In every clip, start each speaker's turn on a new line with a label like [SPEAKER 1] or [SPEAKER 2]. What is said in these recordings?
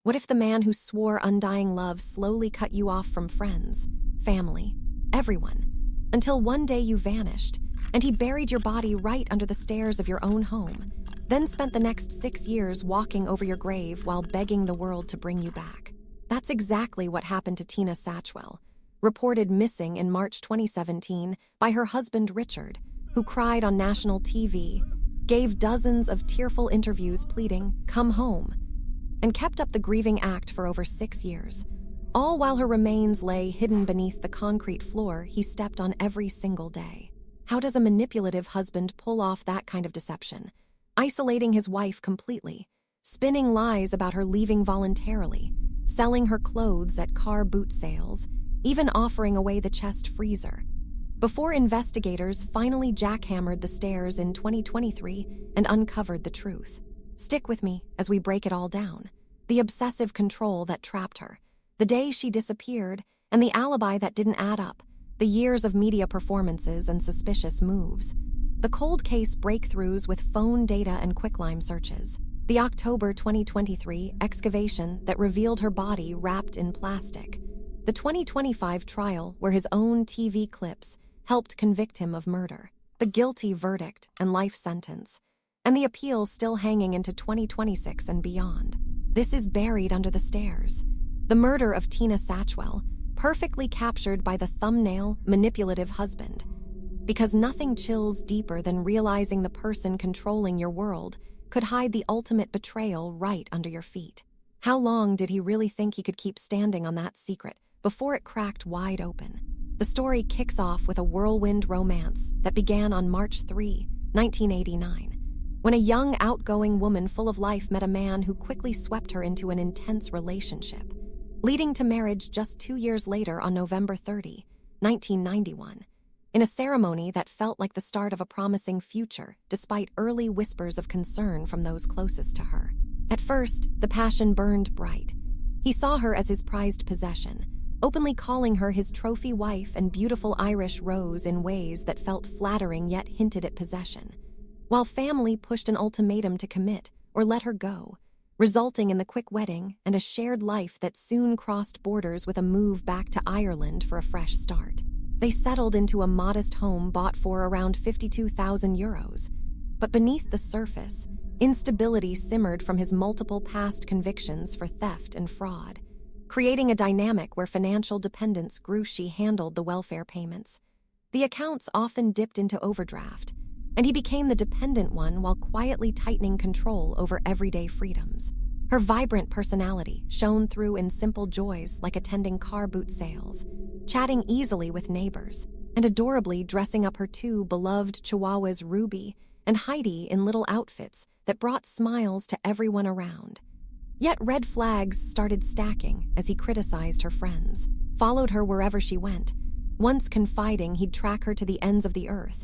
[SPEAKER 1] What if the man who swore undying love slowly cut you off from friends, family, everyone, until one day you vanished, and he buried your body right under the stairs of your own home, then spent the next 6 years walking over your grave while begging the world to bring you back? That's exactly what happened to Tina Satchwell, reported missing in March 2017 by her husband Richard, who cried on national TV, gave dozens of tearful interviews pleading, "Come home," and kept up the grieving act for over 6 years, all while her remains lay hidden beneath the concrete floor he stepped on every single day. How does a manipulative husband pull off that kind of deception, isolating his wife completely, spinning lies about her leaving voluntarily, selling her clothes at car boot sales, even offering away the chest freezer, before investigators finally jackhammered the stairs in 2023 and uncovered the truth? Stick with me as we break it all down. The obsessive control that trapped her, the day she disappeared, and the alibi that didn't add up, the years of media performances and suspicious moves, the cold case breakthroughs with phone data and quicklime searches, the October 2023 excavation that revealed her body wrapped in plastic, the 2025 trial where his own TV clips helped convict him of murder, the guilty verdict and life sentence, and the appeals still hanging into 2026 and beyond. This is Buried Under the Stairs, the murder of Tina Satchwell, perfectly captured by the thumbnail manipulative husband. Because nothing chills deeper than realizing the person controlling your world could hide the ultimate betrayal right under your feet. How long did he really think he could keep standing on that secret before it cracked wide open? The story kicks off with a whirlwind romance that began on March 3, 1989, when a young, outgoing woman full of life met a man who quickly swept her into an intense relationship, leading to marriage just 2 years later on November 30, 1991, in a ceremony that felt like the start of a promising future despite early whispers of concern from those closest to her. At first, the passion burned bright. He saw her as his prized possession, openly calling her his trophy wife and beautiful Irish rose in ways that felt flattering yet hinted at possession, while family pushed an ultimatum to commit or let her go, resulting in the quick wedding and a shared life that soon crossed borders with a move back to Ireland for a fresh start. They settled into a modest home bought for around €52,000, but beneath the surface, instability simmered from his multiple past convictions for theft and fraud, creating a dynamic where financial dependence grew. She handled the welfare payments. The accounts often dipped into overdraft, and he became the dependent one while quietly tightening control over everyday freedoms. Her vibrant personality shone through in simple joys like attending car boot sales, chatting easily with neighbors, and adorably dressing up her 2 beloved chihuahuas Ruby and Heidi in little outfits that brought smiles to everyone around. Yet red flags started stacking as he criticized her friends, followed her wherever she went, once confiding he'd track her to the ends of the earth,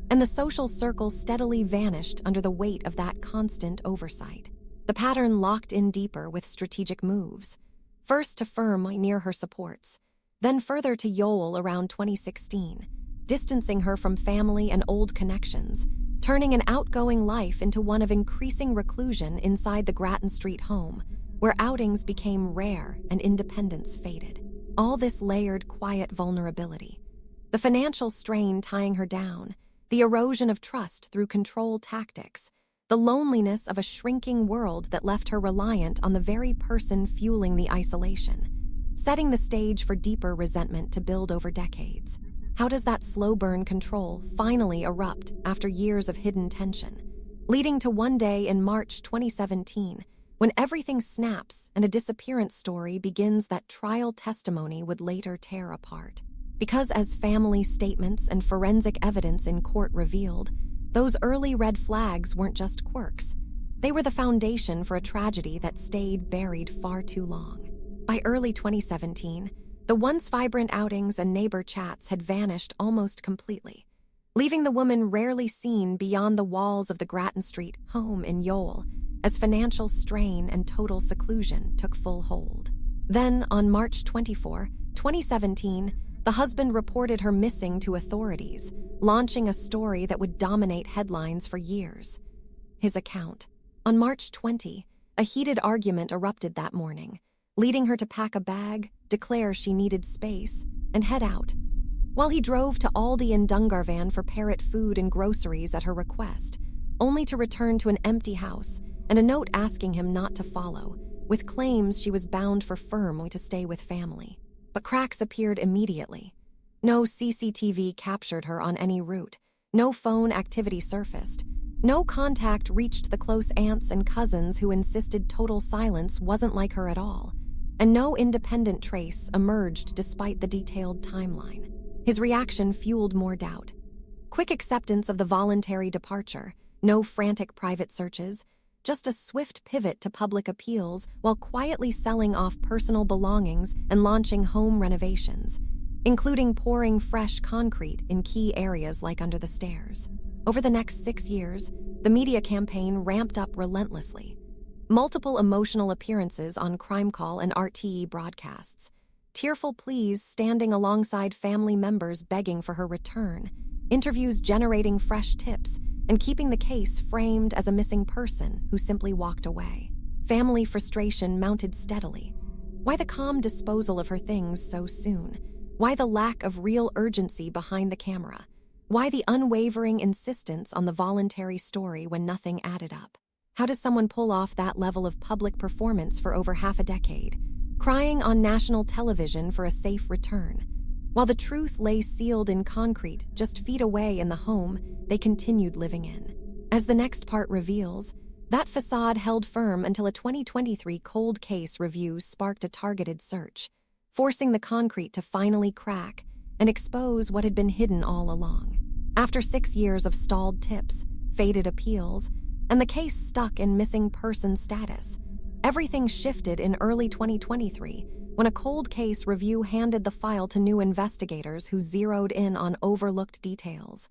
[SPEAKER 1] and the social circle steadily vanished under the weight of that constant oversight. The pattern locked in deeper with strategic moves, first to Firm near her supports, then further to Yoel around 2016, distancing her from family and old connections, turning an outgoing life into one of increasing reclusion inside the Grattan Street home, where outings became rare and independence faded. All this layered quiet vulnerability, the financial strain tying her down, the erosion of trust through control tactics, the loneliness of a shrinking world that left her reliant on the very person fueling the isolation, setting the stage for deeper resentment to build over decades. How does that slow-burn control finally erupt after years of hidden tension, leading to one day in March 2017, when everything snaps and a disappearance story begins that trial testimony would later tear apart? Because as family statements and forensic evidence in court revealed, those early red flags weren't just quirks. They were the foundation for a tragedy that stayed buried far too long. By early 2017, the once vibrant outings and neighbor chats had vanished almost completely, leaving the woman rarely seen beyond the walls of the Grattan Street home in Yoel as financial strain and total seclusion took full hold. Then, on March 24, 2017, the husband reported her missing to authorities, launching a story that would dominate headlines for years. His account. On March 20, A heated argument erupted that morning, leading her to pack a bag, declare she needed space, and head out. While he drove to Aldi in Dungarvan for parrot food and groceries at her request, only to return to an empty house and a note asking him not to follow, with claims she was bound for firm to stay with family. But cracks appeared immediately. No CCTV captured her on any route, no phone activity surfaced, no contact reached the close aunts and cousins who insisted total silence wasn't like her at all, and no independent trace emerged despite the detailed timeline. His reaction fueled more doubt. Quick acceptance of the voluntary departure, no frantic private searches, just a swift pivot to public appeals while quietly selling off personal belongings and launching home renovations, including pouring fresh concrete in key areas like under the stairs. Over the next 6 years, the media campaign ramped up relentlessly. Multiple emotional appearances on Crime Call and RTE broadcasts, tearful pleas standing alongside family members begging for her return, interviews generating fresh tips, and keeping the case framed as a missing person who simply walked away. Family frustration mounted steadily. Why the calm disposal of her things so soon? Why the lack of real urgency behind the camera? Why the unwavering insistence on the voluntary story when nothing added up? How does someone pull off that level of public performance for over half a decade, crying on national television for a safe return? While the truth lay sealed in concrete just feet away in the home they continued living in. As the next part reveals, that facade held firm until a 2023 cold case review sparked a targeted search, forcing the concrete to finally crack and expose what had been hidden all along. After 6 years of stalled tips, faded appeals, and the case stuck in missing person status, everything shifted in early 2023 when a cold case review handed the file to new investigators who zeroed in on overlooked details.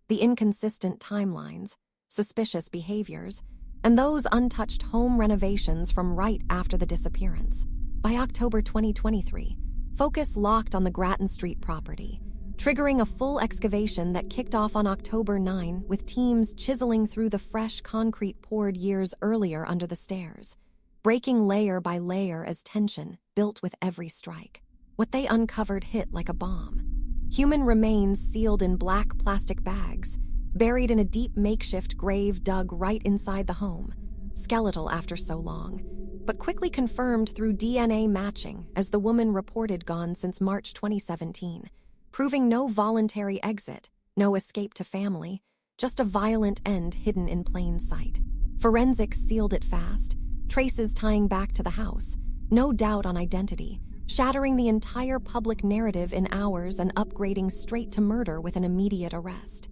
[SPEAKER 1] The inconsistent timelines, suspicious behaviors, and those untouched home renovations from right after the disappearance. By October 2023, focus locked on the Grattan Street property, triggering a full excavation that kicked off on October 9 with teams chiseling through the fresh concrete poured years earlier under the stairs, breaking layer by layer as tension built with every strike. What they uncovered hit like a bomb. Human remains sealed in black plastic bags, buried in a deep makeshift grave dug right inside the home, skeletal after so long, but quickly confirmed through DNA matching as the woman reported gone since March 2017, proving no voluntary exit, no escape to family, just a violent end hidden in plain sight. Forensics sealed it fast, traces tying back to the house, no doubt on identity, shattering the entire public narrative in hours and upgrading straight to murder with an immediate arrest.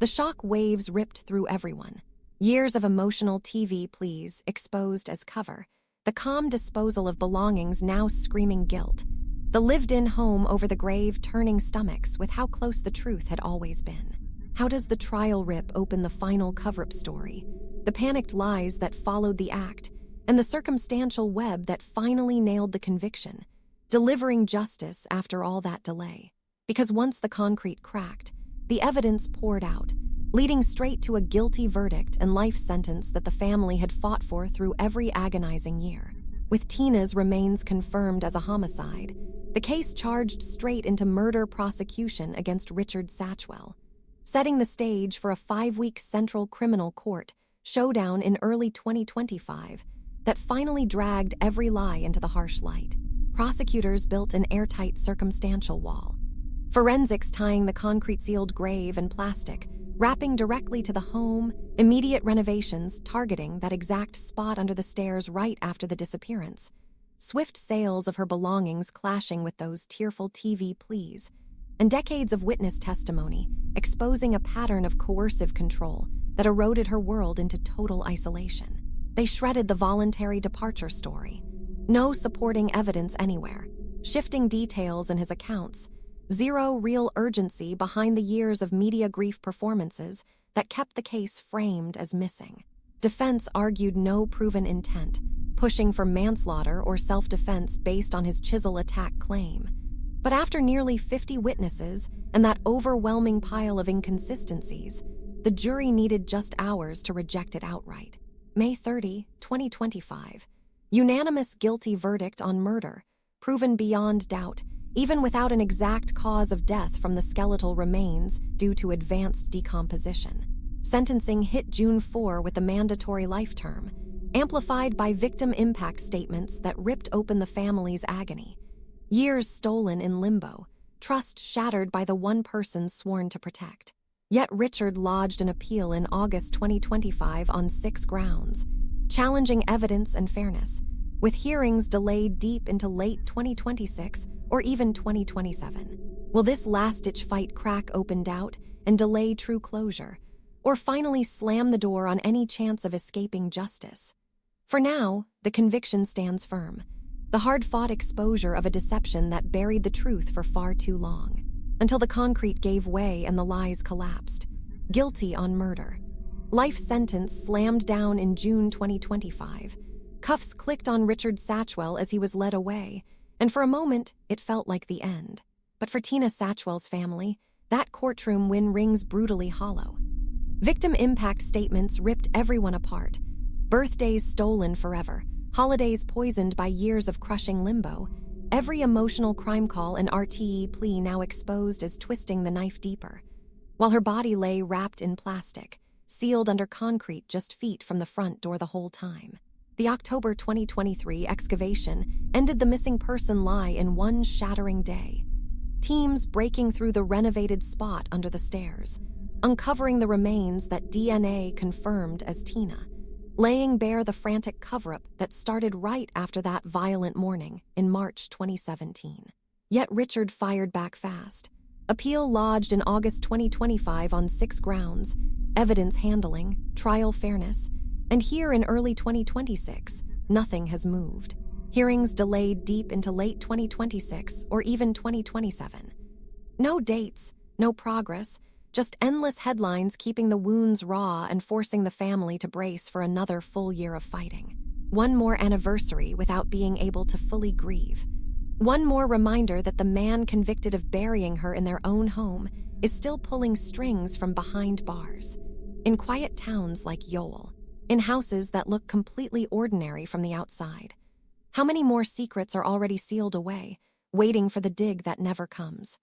[SPEAKER 1] The shock waves ripped through everyone. Years of emotional TV pleas exposed as cover, the calm disposal of belongings now screaming guilt, the lived-in home over the grave turning stomachs with how close the truth had always been. How does the trial rip open the final cover-up story, the panicked lies that followed the act, and the circumstantial web that finally nailed the conviction, delivering justice after all that delay? Because once the concrete cracked, the evidence poured out, leading straight to a guilty verdict and life sentence that the family had fought for through every agonizing year. With Tina's remains confirmed as a homicide, the case charged straight into murder prosecution against Richard Satchwell, setting the stage for a 5-week Central Criminal Court showdown in early 2025 that finally dragged every lie into the harsh light. Prosecutors built an airtight circumstantial wall, forensics tying the concrete-sealed grave and plastic, wrapping directly to the home, immediate renovations targeting that exact spot under the stairs right after the disappearance, swift sales of her belongings clashing with those tearful TV pleas, and decades of witness testimony exposing a pattern of coercive control that eroded her world into total isolation. They shredded the voluntary departure story. No supporting evidence anywhere, shifting details in his accounts, zero real urgency behind the years of media grief performances that kept the case framed as missing. Defense argued no proven intent, pushing for manslaughter or self-defense based on his chisel attack claim. But after nearly 50 witnesses and that overwhelming pile of inconsistencies, the jury needed just hours to reject it outright. May 30, 2025. Unanimous guilty verdict on murder, proven beyond doubt, even without an exact cause of death from the skeletal remains due to advanced decomposition. Sentencing hit June 4 with a mandatory life term, amplified by victim impact statements that ripped open the family's agony. Years stolen in limbo, trust shattered by the one person sworn to protect. Yet Richard lodged an appeal in August 2025 on 6 grounds, challenging evidence and fairness, with hearings delayed deep into late 2026 or even 2027. Will this last-ditch fight crack open doubt and delay true closure, or finally slam the door on any chance of escaping justice? For now, the conviction stands firm, the hard-fought exposure of a deception that buried the truth for far too long, until the concrete gave way and the lies collapsed. Guilty on murder. Life sentence slammed down in June 2025. Cuffs clicked on Richard Satchwell as he was led away, and for a moment, it felt like the end. But for Tina Satchwell's family, that courtroom win rings brutally hollow. Victim impact statements ripped everyone apart. Birthdays stolen forever, holidays poisoned by years of crushing limbo, every emotional crime call and RTE plea now exposed as twisting the knife deeper, while her body lay wrapped in plastic, sealed under concrete just feet from the front door the whole time. The October 2023 excavation ended the missing person lie in one shattering day. Teams breaking through the renovated spot under the stairs, uncovering the remains that DNA confirmed as Tina, laying bare the frantic cover-up that started right after that violent morning in March 2017. Yet Richard fired back fast. Appeal lodged in August 2025 on 6 grounds: evidence handling, trial fairness, and here in early 2026, nothing has moved. Hearings delayed deep into late 2026 or even 2027. No dates, no progress, just endless headlines keeping the wounds raw and forcing the family to brace for another full year of fighting. One more anniversary without being able to fully grieve. One more reminder that the man convicted of burying her in their own home is still pulling strings from behind bars. In quiet towns like Yoel, in houses that look completely ordinary from the outside. How many more secrets are already sealed away, waiting for the dig that never comes?